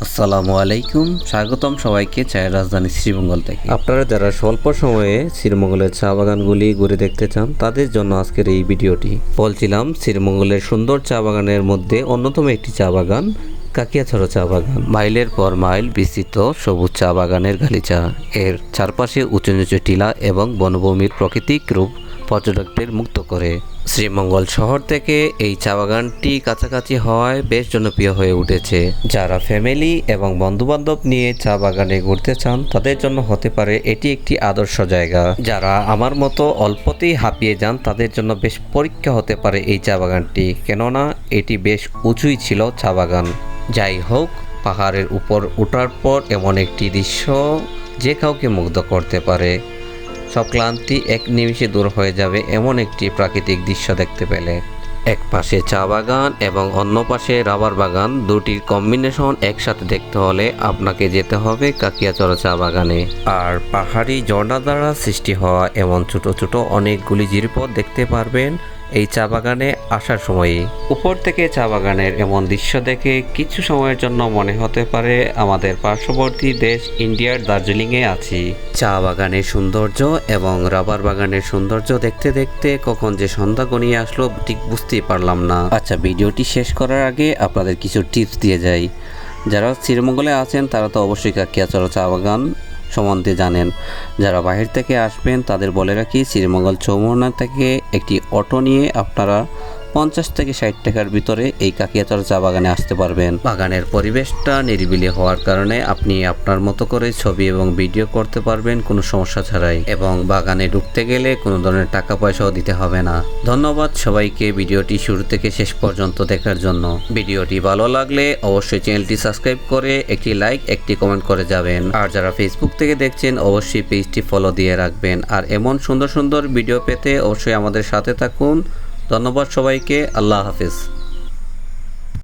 আসসালামু আলাইকুম, স্বাগতম সবাইকে চায়ের রাজধানী শ্রীমঙ্গল থেকে। আপনারা যারা স্বল্প সময়ে শ্রীমঙ্গলের চা বাগানগুলি ঘুরে দেখতে চান তাদের জন্য আজকের এই ভিডিওটি। বলছিলাম শ্রীমঙ্গলের সুন্দর চা বাগানের মধ্যে অন্যতম একটি চা বাগান কাকিয়াছড়া চা বাগান। মাইলের পর মাইল বিস্তৃত সবুজ চা বাগানের গালিচা, এর চারপাশে উঁচু নিচু টিলা এবং বনভূমির প্রাকৃতিক রূপ পর্যটকদের মুগ্ধ করে। শ্রীমঙ্গল শহর থেকে এই চা বাগানটি কাছাকাছি হওয়ায় বেশ জনপ্রিয় হয়ে উঠেছে। যারা ফ্যামিলি এবং বন্ধুবান্ধব নিয়ে চা বাগানে ঘুরতে চান তাদের জন্য হতে পারে এটি একটি আদর্শ জায়গা। যারা আমার মতো অল্পতেই হাঁপিয়ে যান তাদের জন্য বেশ পরীক্ষা হতে পারে এই চা বাগানটি, কেননা এটি বেশ উঁচুই ছিল চা বাগান। যাই হোক, পাহাড়ের উপর ওঠার পর এমন একটি দৃশ্য যে কাউকে মুগ্ধ করতে পারে। সব ক্লান্তি এক নিমিষে দূর হয়ে যাবে এমন একটি প্রাকৃতিক দৃশ্য দেখতে পেলে। এক পাশে চা বাগান এবং অন্য পাশে রাবার বাগান, দুটির কম্বিনেশন একসাথে দেখতে হলে আপনাকে যেতে হবে কাকিয়াছড়া চা বাগানে। আর পাহাড়ি ঝর্ণা দ্বারা সৃষ্টি হওয়া এমন ছোট ছোট অনেকগুলি জিরিপথ দেখতে পারবেন এই চা বাগানে আসার সময়ই। উপর থেকে চা বাগানের এমন দৃশ্য দেখে কিছু সময়ের জন্য মনে হতে পারে আমাদের পার্শ্ববর্তী দেশ ইন্ডিয়ার দার্জিলিংয়ে আছি। চা বাগানের সৌন্দর্য এবং রাবার বাগানের সৌন্দর্য দেখতে দেখতে কখন যে সন্ধ্যা গনিয়ে আসলো ঠিক বুঝতেই পারলাম না। আচ্ছা, ভিডিওটি শেষ করার আগে আপনাদের কিছু টিপস দিয়ে যাই। যারা শ্রীমঙ্গলে আছেন তারা তো অবশ্যই কাকিয়াছড়া চা বাগান সম্বন্ধে জানেন। যারা বাহির থেকে আসবেন তাদের বলে রাখি, শ্রীমঙ্গল চৌমুহনা থেকে একটি অটো নিয়ে আপনারা 50 থেকে 60 টাকার ভিতরে এই কাকিয়াছড়া চা বাগানে আসতে পারবেন। বাগানের পরিবেশটা নিরিবিলি হওয়ার কারণে আপনি আপনার মতো করে ছবি এবং ভিডিও করতে পারবেন কোনো সমস্যা ছাড়াই, এবং বাগানে ঢুকতে গেলে কোনো ধরনের টাকা পয়সাও দিতে হবে না। ধন্যবাদ সবাইকে ভিডিওটি শুরু থেকে শেষ পর্যন্ত দেখার জন্য। ভিডিওটি ভালো লাগলে অবশ্যই চ্যানেলটি সাবস্ক্রাইব করে একটি লাইক একটি কমেন্ট করে যাবেন। আর যারা ফেসবুক থেকে দেখছেন অবশ্যই পেজটি ফলো দিয়ে রাখবেন। আর এমন সুন্দর সুন্দর ভিডিও পেতে অবশ্যই আমাদের সাথে থাকুন। ধন্যবাদ সবাইকে। আল্লাহ হাফিজ।